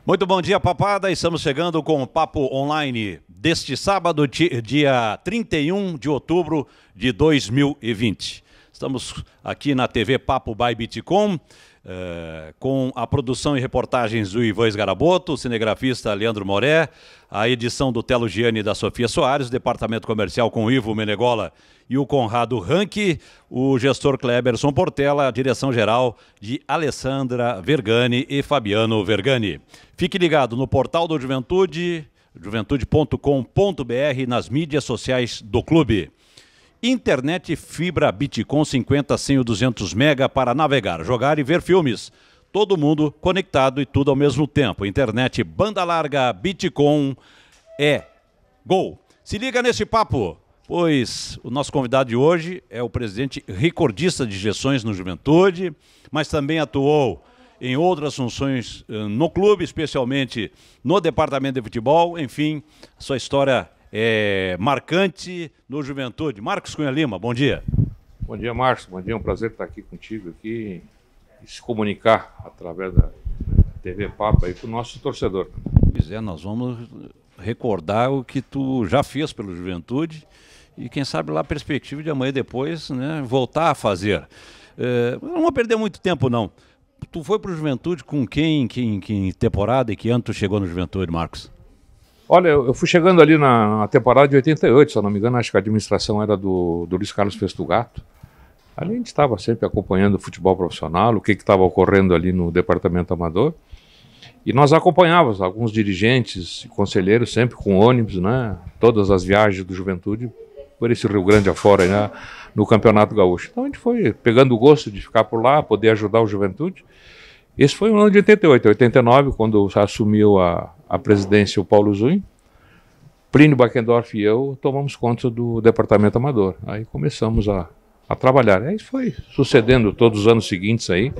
Muito bom dia, papada. Estamos chegando com o Papo Online deste sábado, dia 31 de outubro de 2020. Estamos aqui na TV Papo by Bitcom, com a produção e reportagens do Ivan Sgaraboto, o cinegrafista Leandro Moré, a edição do Telo Gianni e da Sofia Soares, o departamento comercial com o Ivo Menegola e o Conrado Ranque, o gestor Cleberson Portela, a direção-geral de Alessandra Vergani e Fabiano Vergani. Fique ligado no portal do Juventude, juventude.com.br, nas mídias sociais do clube. Internet fibra Bitcom 50, 100 ou 200 mega para navegar, jogar e ver filmes. Todo mundo conectado e tudo ao mesmo tempo. Internet banda larga Bitcom é gol. Se liga nesse papo, pois o nosso convidado de hoje é o presidente recordista de gestões no Juventude, mas também atuou em outras funções no clube, especialmente no departamento de futebol. Enfim, sua história é marcante no Juventude. Marcos Cunha Lima, bom dia. Bom dia, Marcos. Bom dia, é um prazer estar aqui contigo aqui e se comunicar através da TV Papo aí com o nosso torcedor. Pois é, nós vamos recordar o que tu já fez pelo Juventude e quem sabe lá a perspectiva de amanhã depois, né, voltar a fazer. Não vamos perder muito tempo, não. Tu foi para o Juventude com quem, que temporada e que ano tu chegou no Juventude, Marcos? Olha, eu fui chegando ali na temporada de 88, se eu não me engano, acho que a administração era do Luiz Carlos Festugato. Ali a gente estava sempre acompanhando o futebol profissional, o que estava ocorrendo ali no departamento amador. E nós acompanhávamos alguns dirigentes e conselheiros sempre com ônibus, né? Todas as viagens do Juventude por esse Rio Grande afora, né? No Campeonato Gaúcho. Então a gente foi pegando o gosto de ficar por lá, poder ajudar o Juventude. Esse foi o ano de 88, 89, quando assumiu a presidência o Paulo Zunho. Plínio Backendorf e eu tomamos conta do departamento amador. Aí começamos a trabalhar. Aí foi sucedendo todos os anos seguintes aí,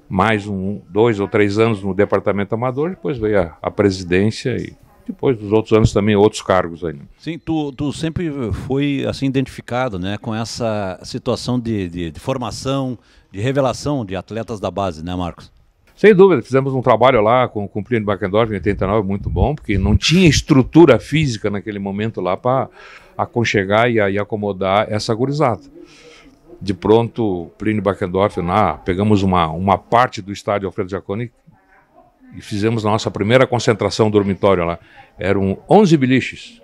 mais 2 ou 3 anos no departamento amador, depois veio a presidência e depois dos outros anos também outros cargos aí. Sim, tu sempre foi assim identificado, né, com essa situação de formação, de revelação de atletas da base, né, Marcos? Sem dúvida, fizemos um trabalho lá com o Plínio Backendorf em 89 muito bom, porque não tinha estrutura física naquele momento lá para aconchegar e acomodar essa gurizada. De pronto, Plínio Backendorf, pegamos uma parte do estádio Alfredo Jaconi e fizemos a nossa primeira concentração dormitório lá. Eram 11 biliches,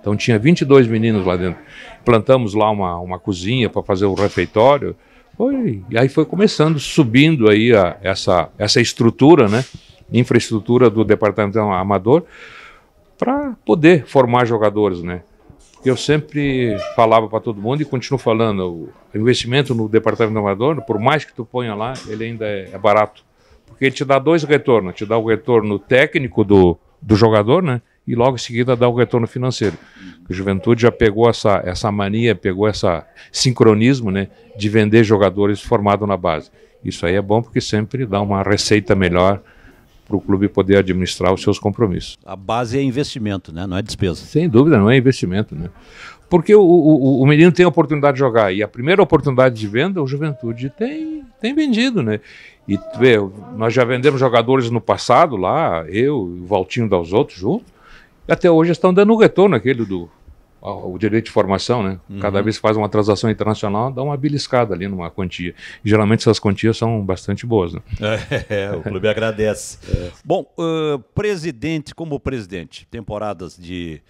então tinha 22 meninos lá dentro. Plantamos lá uma cozinha para fazer o refeitório. E aí foi começando, subindo aí essa estrutura, né, infraestrutura do departamento amador para poder formar jogadores, né. Eu sempre falava para todo mundo e continuo falando, o investimento no departamento amador, por mais que tu ponha lá, ele ainda é barato, porque ele te dá 2 retornos, te dá o retorno técnico do jogador, né, e logo em seguida dá o retorno financeiro. A Juventude já pegou essa mania, pegou esse sincronismo, né, de vender jogadores formados na base. Isso aí é bom porque sempre dá uma receita melhor para o clube poder administrar os seus compromissos. A base é investimento, né? Não é despesa. Sem dúvida, não é investimento, né? Porque o menino tem a oportunidade de jogar e a primeira oportunidade de venda, o Juventude tem vendido, né? E tu vê, nós já vendemos jogadores no passado lá, eu e o Valtinho dos outros juntos, e até hoje estão dando o retorno aquele o direito de formação, né? Cada vez que faz uma transação internacional, dá uma beliscada ali numa quantia. E geralmente essas quantias são bastante boas, né? O clube agradece. Bom, presidente como presidente, temporadas de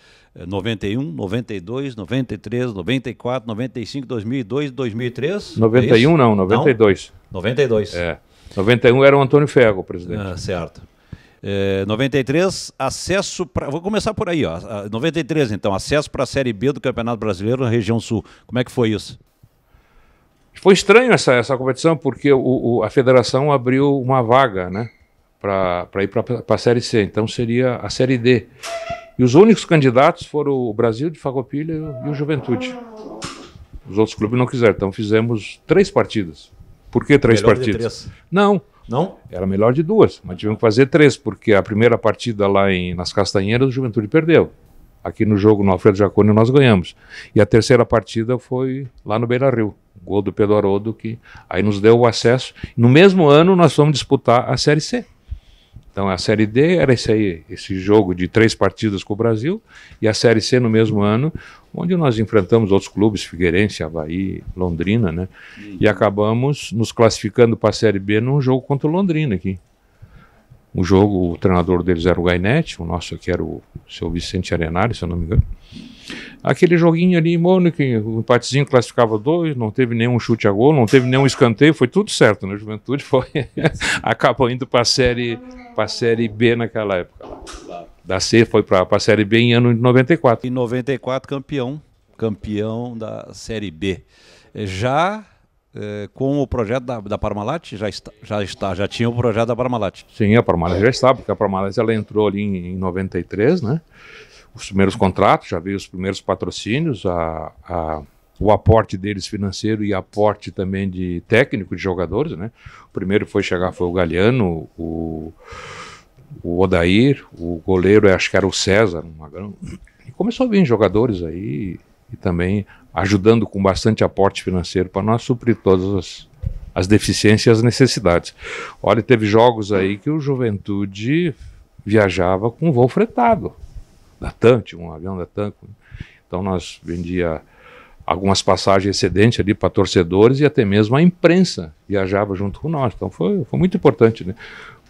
91, 92, 93, 94, 95, 2002, 2003? 91 não, 92. Não? 92. 91 era o Antônio Ferro, o presidente. Certo. 93, acesso para... Vou começar por aí, ó. 93, então, acesso para a Série B do Campeonato Brasileiro na região sul. Como é que foi isso? Foi estranho essa competição, porque a federação abriu uma vaga, né, para ir para a Série C, então seria a Série D. E os únicos candidatos foram o Brasil de Farroupilha e o Juventude. Os outros clubes não quiseram, então fizemos 3 partidas. Por que 3 partidas? De 3. Não, era melhor de 2, mas tivemos que fazer 3, porque a primeira partida lá nas Castanheiras, o Juventude perdeu. Aqui no jogo, no Alfredo Jaconi, nós ganhamos. E a terceira partida foi lá no Beira-Rio, gol do Pedro Haroldo, que aí nos deu o acesso. No mesmo ano, nós fomos disputar a Série C. Então a Série D era esse jogo de 3 partidas com o Brasil, e a Série C no mesmo ano, onde nós enfrentamos outros clubes, Figueirense, Avaí, Londrina, né? E acabamos nos classificando para a Série B num jogo contra o Londrina aqui. Um jogo, o treinador deles era o Gainete, o nosso aqui era o seu Vicente Arenari, se eu não me engano. Aquele joguinho ali em Mônaco, o empatezinho classificava 2, não teve nenhum chute a gol, não teve nenhum escanteio, foi tudo certo, né? A Juventude foi acabou indo para a série B naquela época. Da C foi para a Série B em ano de 94. Em 94, campeão da Série B. Já com o projeto da Parmalat, já tinha o projeto da Parmalat. Sim, a Parmalat já estava, porque a Parmalat ela entrou ali em 93, né? Os primeiros contratos, já veio os primeiros patrocínios, o aporte deles financeiro e aporte também de técnico, de jogadores, né? O primeiro foi o Galeano, o Odair, o goleiro, acho que era o César, e começou a vir jogadores aí, e também ajudando com bastante aporte financeiro para nós suprir todas as deficiências e as necessidades. Olha, teve jogos aí que o Juventude viajava com voo fretado. Da TAM, tinha um avião da TAM. Então nós vendia algumas passagens excedentes ali para torcedores, e até mesmo a imprensa viajava junto com nós. Então foi muito importante, né?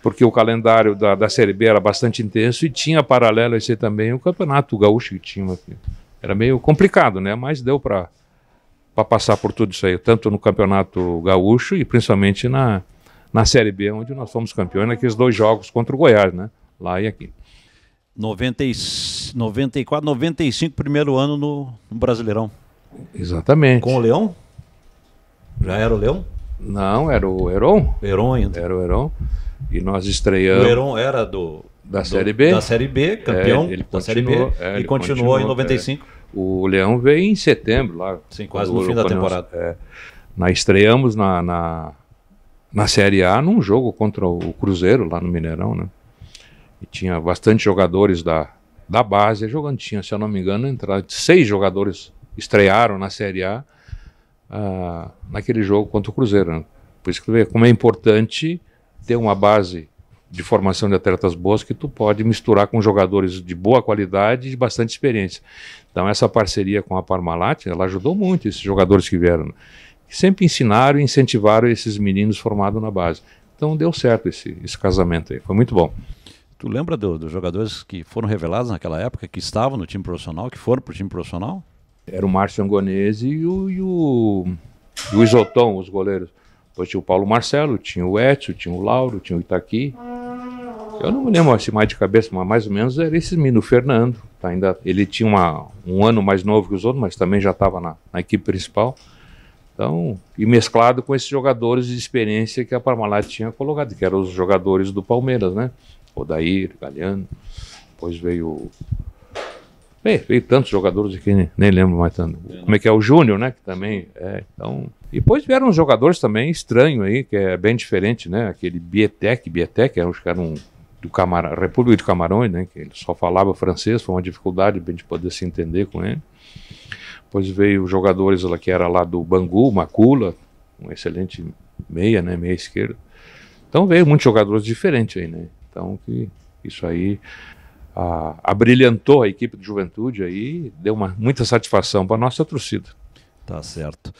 Porque o calendário da Série B era bastante intenso, e tinha paralelo a esse também o Campeonato Gaúcho que tinha aqui. Era meio complicado, né? Mas deu para passar por tudo isso aí, tanto no Campeonato Gaúcho e principalmente na Série B, onde nós fomos campeões naqueles 2 jogos contra o Goiás, né? Lá e aqui. 94, 95, primeiro ano no Brasileirão. Exatamente. Com o Leão? Já era o Leão? Não, era o Heron. Heron ainda. Era o Heron. E nós estreamos... O Heron era da Série B? Da Série B, campeão da Série B. E continuou em 95. O Leão veio em setembro, lá. Sim, quase no fim da temporada. Nós estreamos na Série A num jogo contra o Cruzeiro, lá no Mineirão, né? E tinha bastante jogadores da base jogando. Tinha, se eu não me engano, 6 jogadores estrearam na Série A naquele jogo contra o Cruzeiro, né? Por isso que vê como é importante ter uma base de formação de atletas boas que tu pode misturar com jogadores de boa qualidade e de bastante experiência. Então essa parceria com a Parmalat, ela ajudou muito esses jogadores que vieram, né? Que sempre ensinaram e incentivaram esses meninos formados na base. Então deu certo esse casamento aí, foi muito bom. Tu lembra dos jogadores que foram revelados naquela época, que estavam no time profissional, que foram para o time profissional? Era o Márcio Angonese e o Isoton, os goleiros. Depois tinha o Paulo Marcelo, tinha o Edson, tinha o Lauro, tinha o Itaqui. Eu não me lembro assim mais de cabeça, mas mais ou menos era esse menino, o Fernando. Tá, ele tinha um ano mais novo que os outros, mas também já estava na equipe principal. Então, e mesclado com esses jogadores de experiência que a Parmalat tinha colocado, que eram os jogadores do Palmeiras, né? Odair, Galeano, depois veio tantos jogadores que nem lembro mais tanto. Como é que é o Júnior, né? Que também então. E depois vieram uns jogadores também estranhos aí, que é bem diferente, né? Aquele Bietek, acho que era República de Camarões, né? Que ele só falava francês, foi uma dificuldade para a gente poder se entender com ele. Depois veio jogadores lá que era lá do Bangu, Macula, um excelente meia, né? Meia esquerda. Então veio muitos jogadores diferentes aí, né? Então que isso aí abrilhantou a equipe de Juventude aí, deu muita satisfação para a nossa torcida. Tá certo.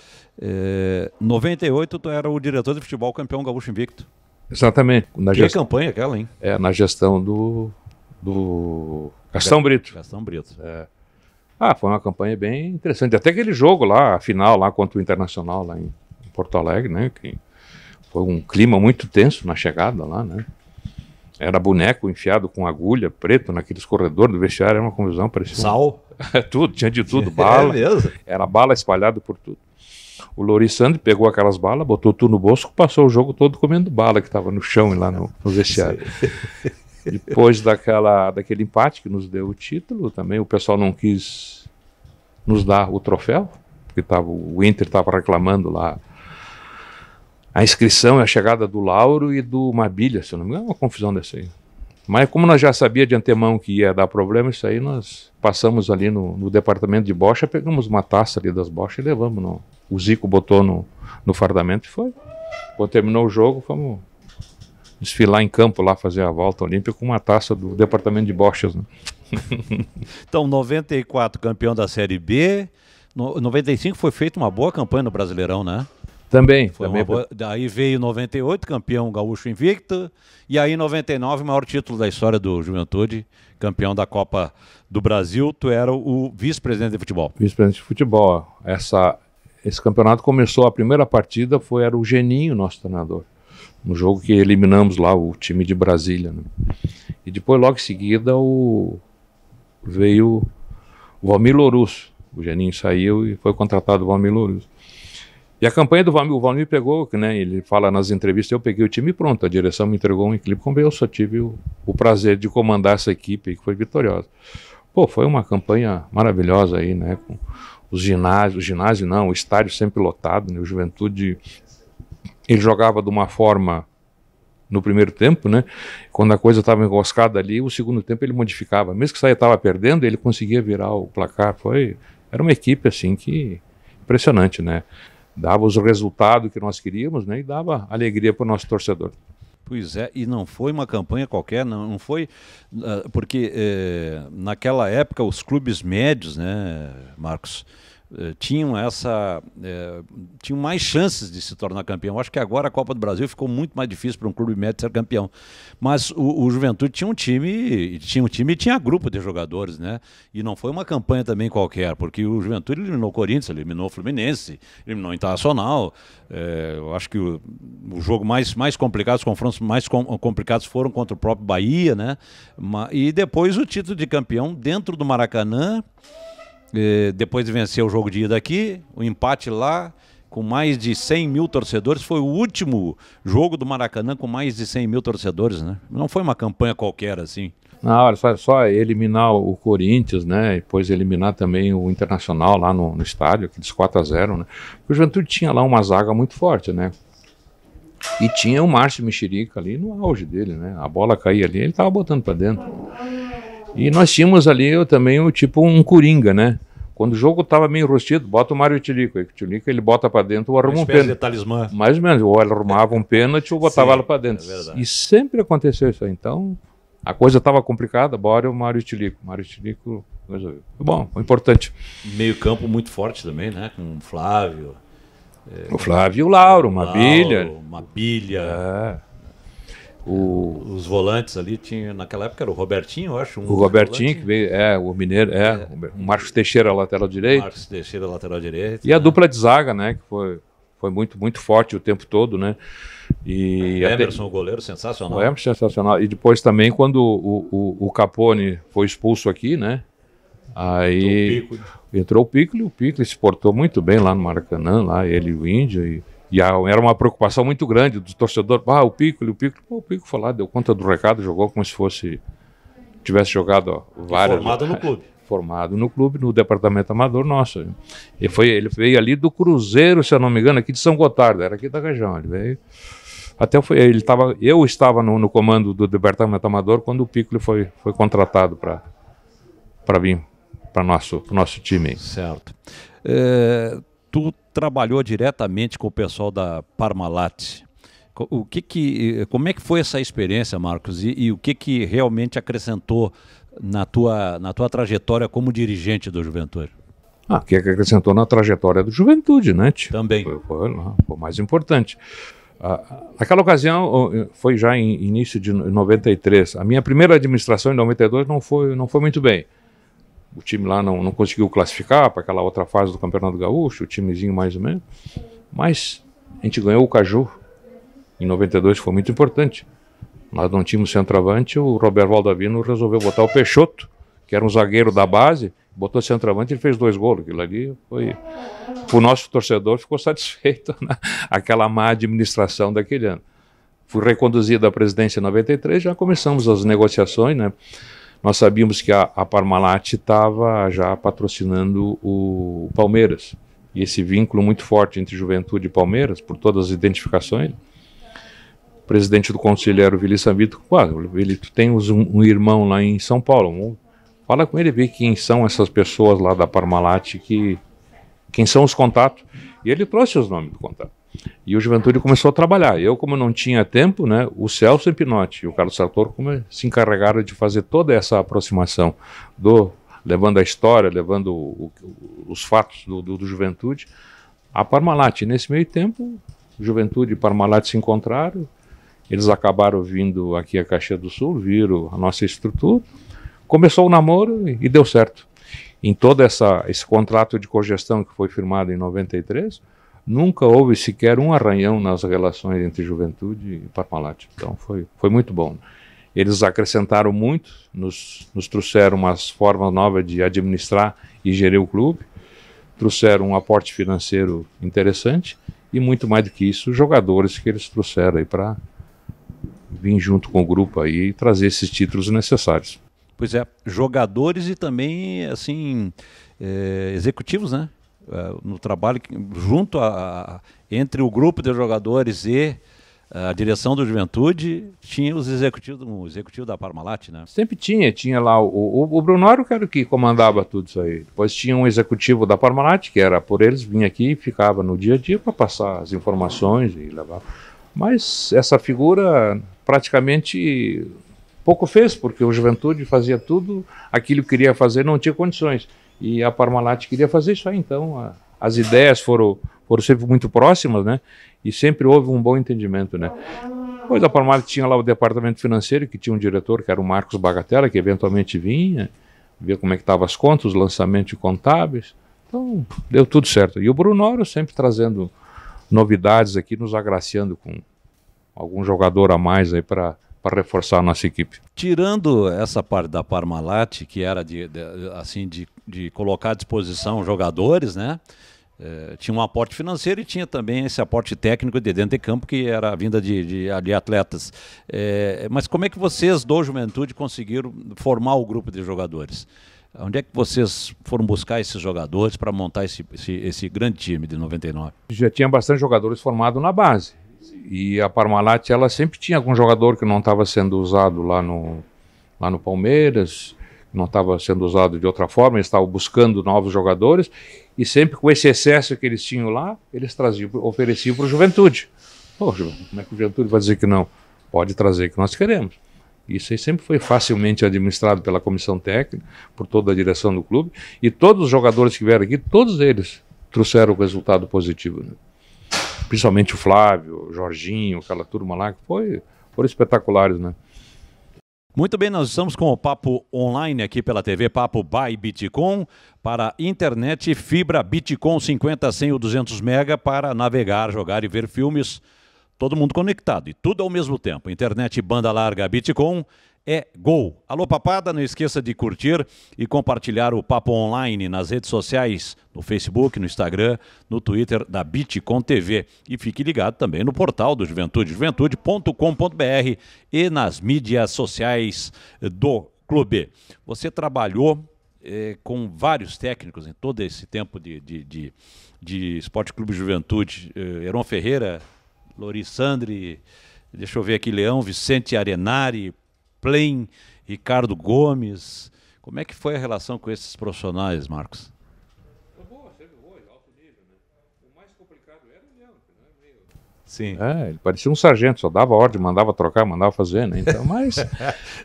98 tu era o diretor de futebol campeão gaúcho invicto. Exatamente. Que campanha aquela, hein? Na gestão do Gastão Brito. Gastão Brito. Foi uma campanha bem interessante. Até aquele jogo lá, a final lá contra o Internacional lá em Porto Alegre, né? Que foi um clima muito tenso na chegada lá, né? Era boneco enfiado com agulha, preto, naqueles corredores do vestiário, era uma confusão, parecia... Sal? Tudo, tinha de tudo, bala. Mesmo? Era bala espalhada por tudo. O Loris Sandri pegou aquelas balas, botou tudo no bolso, passou o jogo todo comendo bala que estava no chão e lá no vestiário. Depois daquele empate que nos deu o título, também o pessoal não quis nos dar o troféu, porque o Inter estava reclamando lá a inscrição e a chegada do Lauro e do Mabilha, se não me engano, é uma confusão dessa aí. Mas como nós já sabíamos de antemão que ia dar problema, isso aí nós passamos ali no departamento de bocha, pegamos uma taça ali das bochas e levamos. O Zico botou no fardamento e foi. Quando terminou o jogo, fomos desfilar em campo lá, fazer a volta olímpica com uma taça do departamento de bochas, né? Então, 94 campeão da Série B, 95 foi feita uma boa campanha no Brasileirão, né? Também. Foi também. Daí veio 98, campeão gaúcho invicto, e aí 99, o maior título da história do Juventude, campeão da Copa do Brasil. Tu era o vice-presidente de futebol. Vice-presidente de futebol. Esse campeonato começou, a primeira partida era o Geninho, nosso treinador, no jogo que eliminamos lá o time de Brasília, né? E depois, logo em seguida, veio o Valmir Louruz. O Geninho saiu e foi contratado o Valmir Louruz. E a campanha do Valmir, o Valmir pegou, né, ele fala nas entrevistas, eu peguei o time e pronto, a direção me entregou um equipe, como eu só tive o prazer de comandar essa equipe que foi vitoriosa. Pô, foi uma campanha maravilhosa aí, né, com o estádio sempre lotado, né, o Juventude, ele jogava de uma forma no primeiro tempo, né, quando a coisa estava enroscada ali, o segundo tempo ele modificava, mesmo que estava perdendo, ele conseguia virar o placar, era uma equipe assim que, impressionante, né, dava os resultados que nós queríamos, né, e dava alegria para o nosso torcedor. Pois é, e não foi uma campanha qualquer, não foi, porque naquela época os clubes médios, né, Marcos, tinham tinham mais chances de se tornar campeão. Acho que agora a Copa do Brasil ficou muito mais difícil para um clube médio ser campeão. Mas o Juventude tinha um time e tinha grupo de jogadores, né? E não foi uma campanha também qualquer, porque o Juventude eliminou o Corinthians, eliminou o Fluminense, eliminou o Internacional. Eu acho que o jogo mais complicado, os confrontos mais complicados foram contra o próprio Bahia, né? E depois o título de campeão dentro do Maracanã. Depois de vencer o jogo de ida aqui, o empate lá, com mais de 100 mil torcedores, foi o último jogo do Maracanã com mais de 100 mil torcedores, né? Não foi uma campanha qualquer assim. Na hora, só eliminar o Corinthians, né? E depois eliminar também o Internacional lá no estádio, aqueles 4-0, né? Porque o Juventude tinha lá uma zaga muito forte, né? E tinha o Márcio Mexerica ali no auge dele, né? A bola caía ali, ele estava botando para dentro. E nós tínhamos ali também um coringa, né? Quando o jogo estava meio enrostido, bota o Mário Tilico. O Tilico ele bota para dentro ou arruma um pênalti. De talismã. Mais ou menos, ou ele arrumava um pênalti ou botava ela para dentro. E sempre aconteceu isso aí. Então, a coisa estava complicada, bora o Mário Tilico. O Mário Tilico resolveu. Bom, foi importante. Meio campo muito forte também, né? Com o Flávio. O Flávio e o Lauro, Mabilha. Os volantes ali tinha, naquela época era o Robertinho, eu acho. O Robertinho, que veio, o Mineiro, o Marcos Teixeira, lateral direito. Marcos Teixeira, lateral direito. E a dupla de zaga, né, que foi muito, muito forte o tempo todo, né. E o Emerson, o goleiro, sensacional. O Emerson, sensacional. E depois também, quando o Capone foi expulso aqui, né, aí entrou o Piccoli se portou muito bem lá no Maracanã, lá ele e o Índio, e era uma preocupação muito grande do torcedor. O Piccoli foi lá, deu conta do recado, jogou como se tivesse jogado várias... Formado no clube. Formado no clube, no departamento amador nosso. Ele veio ali do Cruzeiro, se eu não me engano, aqui de São Gotardo, era aqui da região. Ele veio... Eu estava no comando do departamento amador quando o Piccoli foi contratado para vir para o nosso time. Certo. Tu trabalhou diretamente com o pessoal da Parmalat. Como é que foi essa experiência, Marcos? E o que realmente acrescentou na tua trajetória como dirigente do Juventude? O que acrescentou na trajetória do Juventude, né, tio? Também. Foi o mais importante. Naquela ocasião, foi já em início de 93. A minha primeira administração, em 92, não foi muito bem. O time lá não conseguiu classificar para aquela outra fase do Campeonato Gaúcho, o timezinho mais ou menos. Mas a gente ganhou o Caju em 92, foi muito importante. Nós não tínhamos centroavante, o Roberto Valdavino resolveu botar o Peixoto, que era um zagueiro da base, botou centroavante e ele fez 2 gols. Aquilo ali foi... O nosso torcedor ficou satisfeito, né? Aquela má administração daquele ano. Fui reconduzido à presidência em 93, já começamos as negociações, né? Nós sabíamos que a Parmalat estava já patrocinando o Palmeiras. E esse vínculo muito forte entre Juventude e Palmeiras, por todas as identificações. O presidente do conselho era o Vili Sambito. Vili, tu tens um irmão lá em São Paulo. Fala com ele, vê quem são essas pessoas lá da Parmalat, quem são os contatos. E ele trouxe os nomes do contato. E o Juventude começou a trabalhar. Eu, como não tinha tempo, né, o Celso Pinotti e o Carlos Sartor se encarregaram de fazer toda essa aproximação, levando a história, levando os fatos do Juventude a Parmalat. Nesse meio tempo, Juventude e Parmalat se encontraram, eles acabaram vindo aqui a Caxias do Sul, viram a nossa estrutura, começou o namoro e deu certo. Em todo esse contrato de cogestão que foi firmado em 93, nunca houve sequer um arranhão nas relações entre Juventude e Parmalat. Então foi muito bom. Eles acrescentaram muito, nos trouxeram umas formas novas de administrar e gerir o clube, trouxeram um aporte financeiro interessante e muito mais do que isso, jogadores que eles trouxeram aí para vir junto com o grupo aí e trazer esses títulos necessários. Pois é, jogadores e também, assim, executivos, né? No trabalho junto entre o grupo de jogadores e a direção do Juventude, tinha os executivos, o executivo da Parmalat, né? Sempre tinha lá o Brunório, que era o que comandava tudo isso aí. Depois tinha um executivo da Parmalat, que era por eles, vinha aqui e ficava no dia a dia para passar as informações e levar. Mas essa figura praticamente pouco fez, porque o Juventude fazia tudo aquilo que queria fazer, não tinha condições. E a Parmalat queria fazer isso aí, então as ideias foram sempre muito próximas, né? E sempre houve um bom entendimento, né? Depois a Parmalat tinha lá o departamento financeiro, que tinha um diretor, que era o Marcos Bagatella, que eventualmente vinha, via como é que estavam as contas, os lançamentos contábeis. Então, deu tudo certo. E o Brunório sempre trazendo novidades aqui, nos agraciando com algum jogador a mais aí para reforçar a nossa equipe. Tirando essa parte da Parmalat, que era de colocar à disposição jogadores, né? Tinha um aporte financeiro e tinha também esse aporte técnico de dentro de campo, que era a vinda de atletas. Mas como é que vocês do Juventude conseguiram formar o grupo de jogadores? Onde é que vocês foram buscar esses jogadores para montar esse grande time de 99? Já tinha bastante jogadores formados na base. E a Parmalat, ela sempre tinha algum jogador que não estava sendo usado lá no Palmeiras, não estava sendo usado de outra forma, eles estavam buscando novos jogadores, e sempre com esse excesso que eles tinham lá, eles ofereciam para o Juventude. Poxa, como é que o Juventude vai dizer que não? Pode trazer, que nós queremos. Isso aí sempre foi facilmente administrado pela comissão técnica, por toda a direção do clube, e todos os jogadores que vieram aqui, todos eles trouxeram o resultado positivo, né? Principalmente o Flávio, o Jorginho, aquela turma lá, que foram espetaculares, né? Muito bem, nós estamos com o Papo Online aqui pela TV Papo by Bitcom, para internet fibra Bitcom 50, 100 ou 200 mega para navegar, jogar e ver filmes, todo mundo conectado e tudo ao mesmo tempo. Internet banda larga Bitcom é gol. Alô papada, não esqueça de curtir e compartilhar o Papo Online nas redes sociais, no Facebook, no Instagram, no Twitter da Bitcom TV. E fique ligado também no portal do Juventude, juventude.com.br, e nas mídias sociais do clube. Você trabalhou com vários técnicos em todo esse tempo de Esporte Clube Juventude. Heron Ferreira, Lorissandre, deixa eu ver aqui, Leão, Vicente Arenari, Plain, Ricardo Gomes. Como é que foi a relação com esses profissionais, Marcos? Foi boa, sempre boa, alto nível, né? O mais complicado era o Leão, né? Meio... Sim. Ele parecia um sargento, só dava ordem, mandava trocar, mandava fazer, né? Então, mas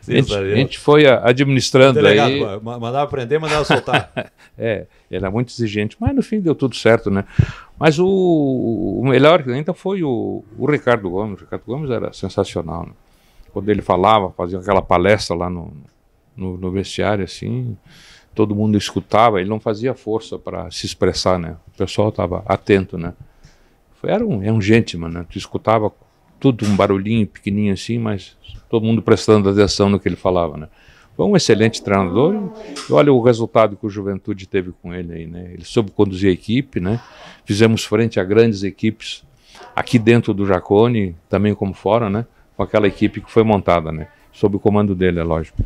Sim, a gente foi administrando aí. Mandava prender, mandava soltar. Ele era muito exigente, mas no fim deu tudo certo, né? Mas o melhor ainda foi o Ricardo Gomes. O Ricardo Gomes era sensacional, né? Quando ele falava, fazia aquela palestra lá no vestiário, assim, todo mundo escutava, ele não fazia força para se expressar, né? O pessoal estava atento, né? Era um gentleman, né? Tu escutava tudo, um barulhinho pequenininho assim, mas todo mundo prestando atenção no que ele falava, né? Foi um excelente treinador e olha o resultado que o Juventude teve com ele aí, né? Ele soube conduzir a equipe, né? Fizemos frente a grandes equipes aqui dentro do Jacone, também como fora, né? Com aquela equipe que foi montada, né? Sob o comando dele, é lógico.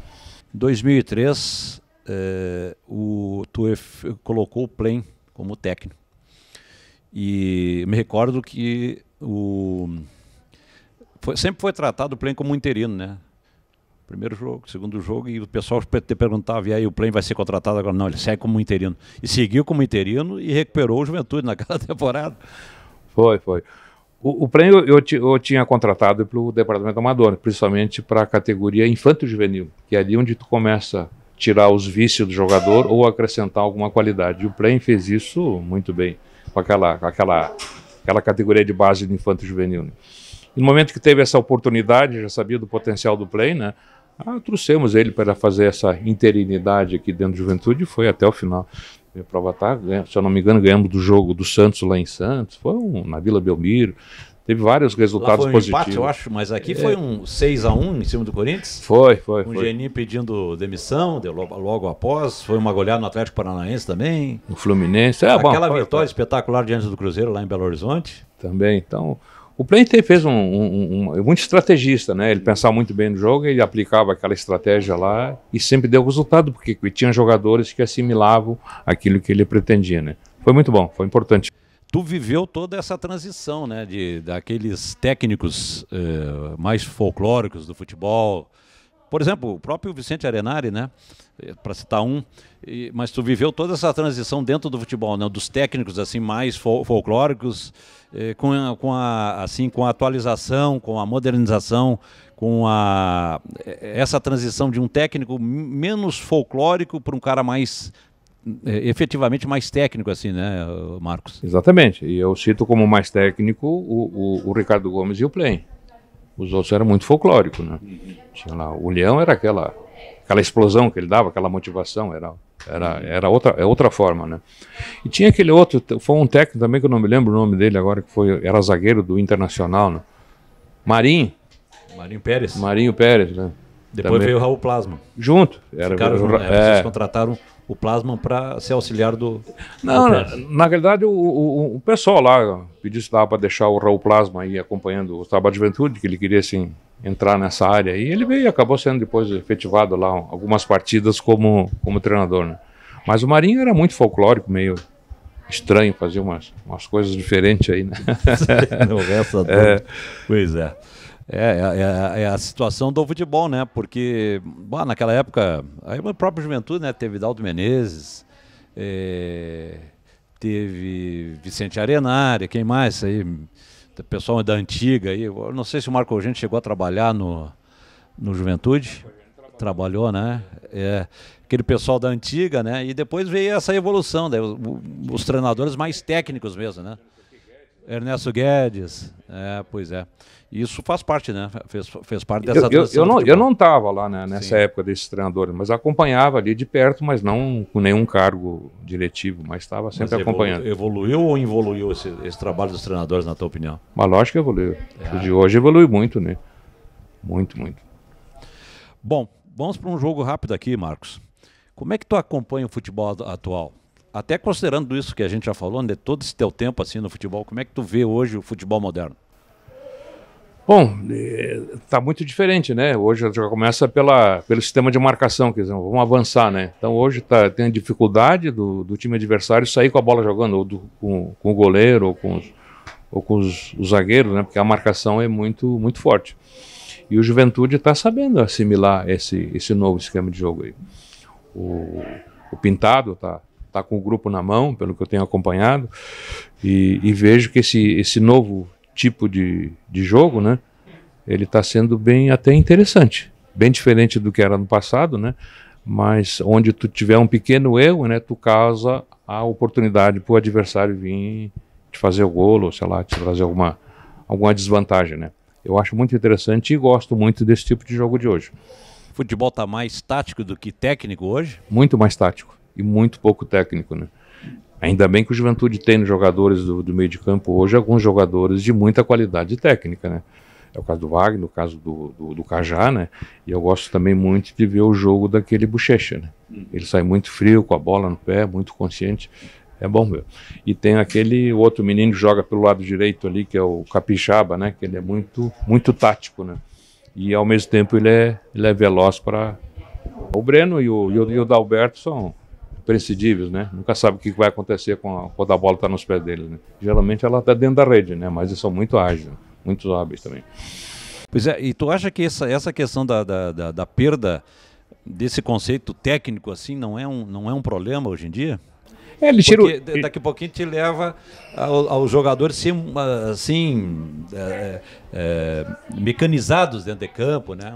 Em 2003, tu colocou o Plain como técnico. E me recordo que sempre foi tratado o Plain como um interino, né? Primeiro jogo, segundo jogo, e o pessoal te perguntava, e aí o Plain vai ser contratado agora? Não, ele segue como interino. E seguiu como interino e recuperou o Juventude naquela temporada. Foi. O play eu tinha contratado para o departamento amador, principalmente para a categoria infanto-juvenil, que é ali onde tu começa a tirar os vícios do jogador ou acrescentar alguma qualidade. E o play fez isso muito bem, com aquela categoria de base do infanto-juvenil. Né? E no momento que teve essa oportunidade, já sabia do potencial do play, né? Trouxemos ele para fazer essa interinidade aqui dentro do Juventude e foi até o final. Se eu não me engano, ganhamos do jogo do Santos lá em Santos, foi na Vila Belmiro, teve vários resultados positivos. Empate, eu acho, mas aqui foi um 6-1 em cima do Corinthians. Foi. Geninho pedindo demissão, deu logo após, foi uma goleada no Atlético Paranaense também. O Fluminense, aquela vitória espetacular diante do Cruzeiro lá em Belo Horizonte. Também, então... O Play fez muito estrategista, né? Ele pensava muito bem no jogo, ele aplicava aquela estratégia lá e sempre deu resultado, porque tinha jogadores que assimilavam aquilo que ele pretendia, né? Foi muito bom, foi importante. Tu viveu toda essa transição, né? Daqueles técnicos mais folclóricos do futebol. Por exemplo, o próprio Vicente Arenari, né? Para citar um. Mas tu viveu toda essa transição dentro do futebol, né? Dos técnicos assim mais folclóricos, com a atualização, com a modernização, com essa transição de um técnico menos folclórico para um cara mais efetivamente mais técnico, assim, né, Marcos? Exatamente. E eu cito como mais técnico o Ricardo Gomes e o Play. Os outros eram muito folclóricos, né? Tinha lá, o Leão era aquela explosão que ele dava, aquela motivação, era outra forma, né? E tinha aquele outro, foi um técnico também que eu não me lembro o nome dele agora, era zagueiro do Internacional, né? Marinho Pérez, né? Depois também veio o Raul Plasman. Junto. Vocês contrataram o Plasman para ser auxiliar do... Não, na verdade o pessoal lá pediu se dava para deixar o Raul Plasman aí acompanhando o trabalho de juventude, que ele queria assim entrar nessa área, e ele veio e acabou sendo depois efetivado lá algumas partidas como treinador, né? Mas o Marinho era muito folclórico, meio estranho, fazia umas coisas diferentes aí, né? Pois é. É a situação do futebol, né? Porque naquela época, aí o próprio Juventude, né? Teve Daldo Menezes, teve Vicente Arenari, quem mais aí? O pessoal da antiga aí. Eu não sei se o Marco Eugênio chegou a trabalhar no Juventude. Trabalhou, né? Aquele pessoal da antiga, né? E depois veio essa evolução, daí, os treinadores mais técnicos mesmo, né? Ernesto Guedes, pois é. Isso faz parte, né? Fez parte dessa transição. Eu não estava lá, né, nessa época desses treinadores, mas acompanhava ali de perto, mas não com nenhum cargo diretivo, mas estava sempre acompanhando. Evoluiu ou involuiu esse trabalho dos treinadores, na tua opinião? Mas lógico que evoluiu. O de hoje evolui muito, né? Muito, muito. Bom, vamos para um jogo rápido aqui, Marcos. Como é que tu acompanha o futebol atual? Até considerando isso que a gente já falou, de todo esse teu tempo assim no futebol, como é que tu vê hoje o futebol moderno? Bom, está muito diferente, né? Hoje já começa pelo sistema de marcação, quer dizer, vamos avançar, né? Então hoje tem a dificuldade do time adversário sair com a bola jogando, ou com o goleiro, ou com os zagueiros, né? Porque a marcação é muito, muito forte. E o Juventude está sabendo assimilar esse novo esquema de jogo aí. O Pintado está com o grupo na mão, pelo que eu tenho acompanhado, e vejo que esse novo tipo de jogo, né, ele está sendo até interessante, bem diferente do que era no passado, né, mas onde tu tiver um pequeno erro, né, tu causa a oportunidade para o adversário vir te fazer o golo, ou sei lá, te trazer alguma desvantagem, né. Eu acho muito interessante e gosto muito desse tipo de jogo de hoje. O futebol está mais tático do que técnico hoje? Muito mais tático e muito pouco técnico, né. Ainda bem que o Juventude tem nos jogadores do meio de campo hoje alguns jogadores de muita qualidade técnica, né? É o caso do Wagner, o caso do Cajá, né? E eu gosto também muito de ver o jogo daquele Bochecha, né? Ele sai muito frio, com a bola no pé, muito consciente. É bom ver. E tem aquele outro menino que joga pelo lado direito ali, que é o Capixaba, né? Que ele é muito, muito tático, né? E ao mesmo tempo ele é veloz para... O Breno e o Dalberto são imprescindíveis, né? Nunca sabe o que vai acontecer quando a bola está nos pés deles, né? Geralmente ela está dentro da rede, né? Mas eles são muito ágeis, muito hábeis também. Pois é, e tu acha que essa questão da perda desse conceito técnico assim não é um problema hoje em dia? Ele tira Porque daqui a pouquinho te leva aos jogadores ser assim, mecanizados dentro de campo, né?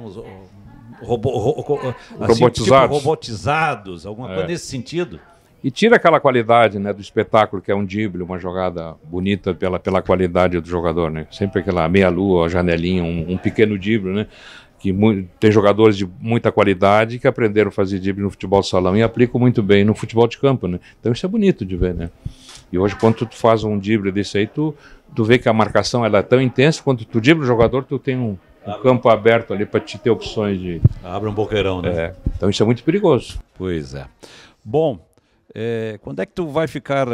Robotizados. Tipo robotizados, alguma coisa nesse sentido. E tira aquela qualidade, né, do espetáculo, que é um drible, uma jogada bonita pela qualidade do jogador, né? Sempre aquela meia-lua, janelinha, um pequeno drible, né? Que tem jogadores de muita qualidade que aprenderam a fazer drible no futebol de salão e aplicam muito bem no futebol de campo, né? Então isso é bonito de ver, né? E hoje, quando tu faz um drible desse aí, tu vê que a marcação ela é tão intensa, quando tu dribla o jogador, tu tem um campo aberto ali para te ter opções de... Abre um boqueirão, né? Então isso é muito perigoso. Pois é. Bom, quando é que tu vai ficar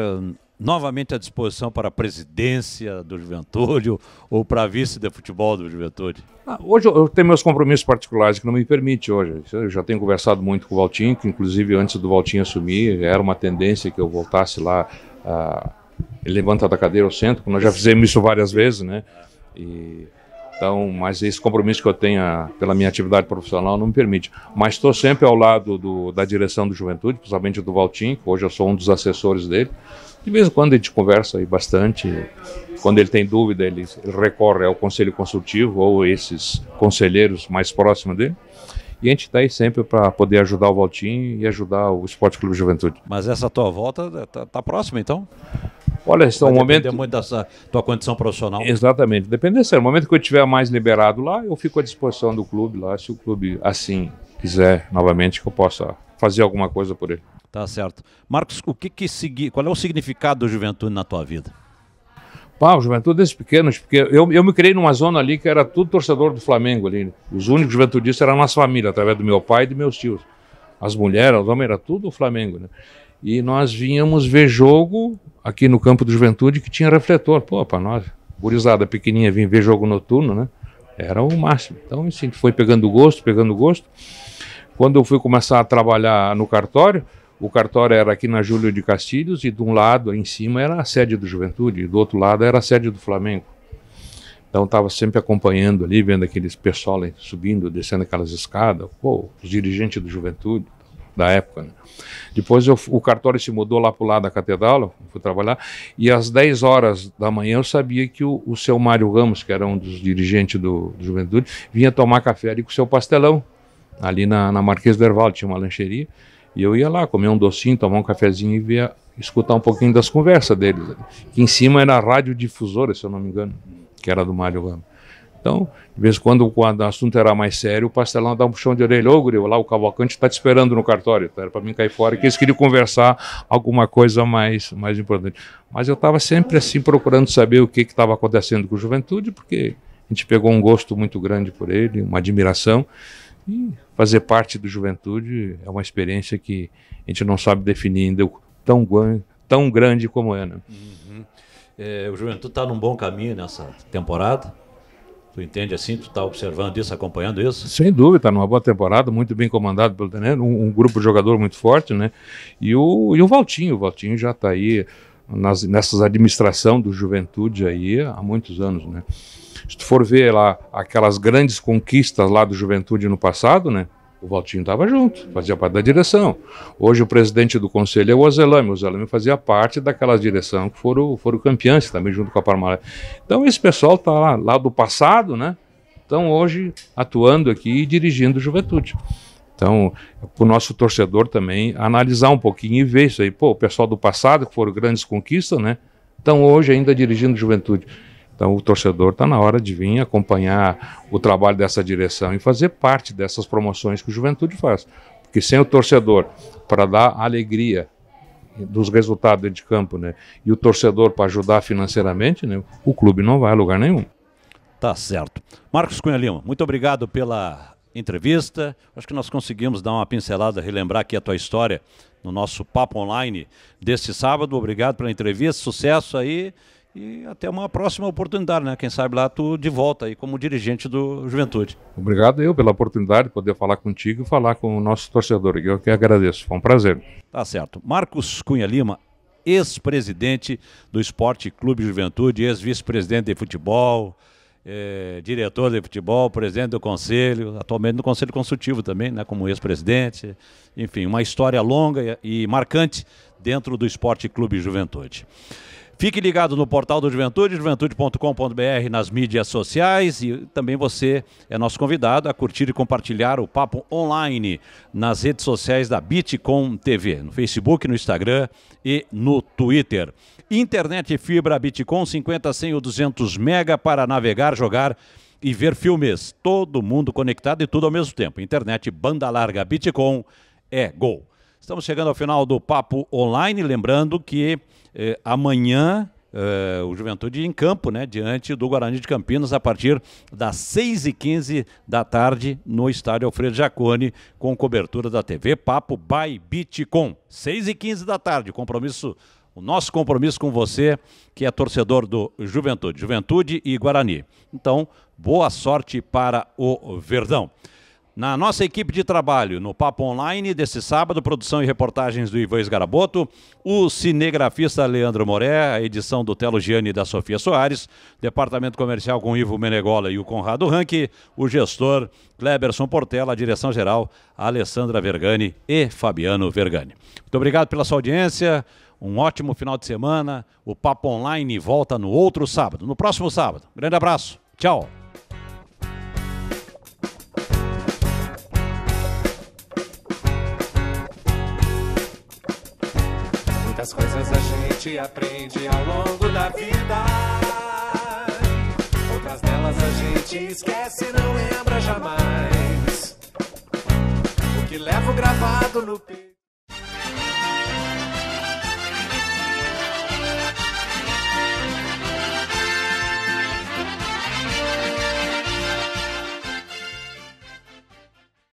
novamente à disposição para a presidência do Juventude ou para a vice de futebol do Juventude? Hoje eu tenho meus compromissos particulares que não me permite hoje. Eu já tenho conversado muito com o Valtinho, que inclusive antes do Valtinho assumir, era uma tendência que eu voltasse lá, ele levanta da cadeira ao centro, nós já fizemos isso várias vezes, né? Então, mas esse compromisso que eu tenho pela minha atividade profissional não me permite. Mas estou sempre ao lado da direção do Juventude, principalmente do Valtinho, que hoje eu sou um dos assessores dele. De vez em quando a gente conversa aí bastante. Quando ele tem dúvida, ele recorre ao conselho consultivo ou esses conselheiros mais próximos dele. E a gente está aí sempre para poder ajudar o Valtinho e ajudar o Esporte Clube Juventude. Mas essa tua volta tá próxima, então? Olha, esse é um momento... Depende muito da tua condição profissional. Exatamente. Depende, no momento que eu estiver mais liberado lá, eu fico à disposição do clube lá, se o clube assim quiser novamente que eu possa fazer alguma coisa por ele. Tá certo. Marcos, qual é o significado do Juventude na tua vida? O Juventude desde pequenos, porque eu me criei numa zona ali que era tudo torcedor do Flamengo ali. Os únicos juventudistas eram a nossa família, através do meu pai e de meus tios. As mulheres, os homens, era tudo o Flamengo, né? E nós vínhamos ver jogo aqui no campo do Juventude que tinha refletor. Para nós, gurizada pequenininha, vir ver jogo noturno, né? Era o máximo. Então, assim, foi pegando gosto. Quando eu fui começar a trabalhar no cartório, o cartório era aqui na Júlio de Castilhos e de um lado, em cima, era a sede do Juventude e do outro lado era a sede do Flamengo. Então estava sempre acompanhando ali, vendo aqueles pessoal subindo, descendo aquelas escadas, os dirigentes do Juventude da época, né? Depois o cartório se mudou lá para o lado da catedral, eu fui trabalhar, e às 10 horas da manhã eu sabia que o seu Mário Ramos, que era um dos dirigentes do Juventude, vinha tomar café ali com o seu pastelão, ali na Marquês do Hervaldo, tinha uma lancheria, e eu ia lá comer um docinho, tomar um cafezinho e escutar um pouquinho das conversas deles, que em cima era a radiodifusora, se eu não me engano, que era do Mário Ramos. Então, de vez em quando o assunto era mais sério, o pastelão dava um puxão de orelha. Guri, lá o Cavalcante está te esperando no cartório. Então, era para mim cair fora, que eles queriam conversar alguma coisa mais importante. Mas eu estava sempre assim procurando saber o que estava acontecendo com o Juventude, porque a gente pegou um gosto muito grande por ele, uma admiração. E fazer parte do Juventude é uma experiência que a gente não sabe definir ainda tão grande como é, né? O Juventude está num bom caminho nessa temporada? Tu entende assim? Tu está observando isso, acompanhando isso? Sem dúvida, está numa boa temporada, muito bem comandado pelo Tenente, um grupo de jogador muito forte, né? E o Valtinho já está aí nessas administração do Juventude aí há muitos anos, né? Se tu for ver lá aquelas grandes conquistas lá do Juventude no passado, né? O Valtinho estava junto, fazia parte da direção. Hoje o presidente do conselho é o Ozelame. O Ozelame fazia parte daquela direção que foram campeões também junto com a Parmalat. Então esse pessoal está lá do passado, né? Estão hoje atuando aqui e dirigindo o Juventude. Então, para o nosso torcedor também analisar um pouquinho e ver isso aí. O pessoal do passado, que foram grandes conquistas, né? Estão hoje ainda dirigindo o Juventude. Então o torcedor está na hora de vir acompanhar o trabalho dessa direção e fazer parte dessas promoções que o Juventude faz. Porque sem o torcedor para dar alegria dos resultados de campo, né, e o torcedor para ajudar financeiramente, né, o clube não vai a lugar nenhum. Tá certo. Marcos Cunha Lima, muito obrigado pela entrevista. Acho que nós conseguimos dar uma pincelada, relembrar aqui a tua história no nosso papo online deste sábado. Obrigado pela entrevista, sucesso aí. E até uma próxima oportunidade, né? Quem sabe lá tu de volta aí como dirigente do Juventude. Obrigado eu pela oportunidade de poder falar contigo e falar com o nosso torcedor. Eu que agradeço, foi um prazer. Tá certo. Marcos Cunha Lima, ex-presidente do Esporte Clube Juventude, ex-vice-presidente de futebol, diretor de futebol, presidente do conselho, atualmente no conselho consultivo também, né, como ex-presidente. Enfim, uma história longa e marcante dentro do Esporte Clube Juventude. Fique ligado no portal do Juventude, juventude.com.br, nas mídias sociais, e também você é nosso convidado a curtir e compartilhar o papo online nas redes sociais da Bitcom TV, no Facebook, no Instagram e no Twitter. Internet fibra Bitcom 50, 100 ou 200 mega para navegar, jogar e ver filmes. Todo mundo conectado e tudo ao mesmo tempo. Internet banda larga Bitcom é gol. Estamos chegando ao final do Papo Online, lembrando que amanhã o Juventude em campo, né, diante do Guarani de Campinas, a partir das 6h15 da tarde no estádio Alfredo Jaconi, com cobertura da TV Papo by Bitcom. 6h15 da tarde, o nosso compromisso com você, que é torcedor do Juventude e Guarani. Então, boa sorte para o Verdão. Na nossa equipe de trabalho, no Papo Online desse sábado, produção e reportagens do Ivan Esgaraboto, o cinegrafista Leandro Moré, a edição do Telo Gianni e da Sofia Soares, departamento comercial com Ivo Menegola e o Conrado Ranque, o gestor Kleberson Portela, a direção geral Alessandra Vergani e Fabiano Vergani. Muito obrigado pela sua audiência, um ótimo final de semana, o Papo Online volta no outro sábado, no próximo sábado. Grande abraço, tchau! Muitas coisas a gente aprende ao longo da vida, outras delas a gente esquece e não lembra jamais. O que levo gravado no peito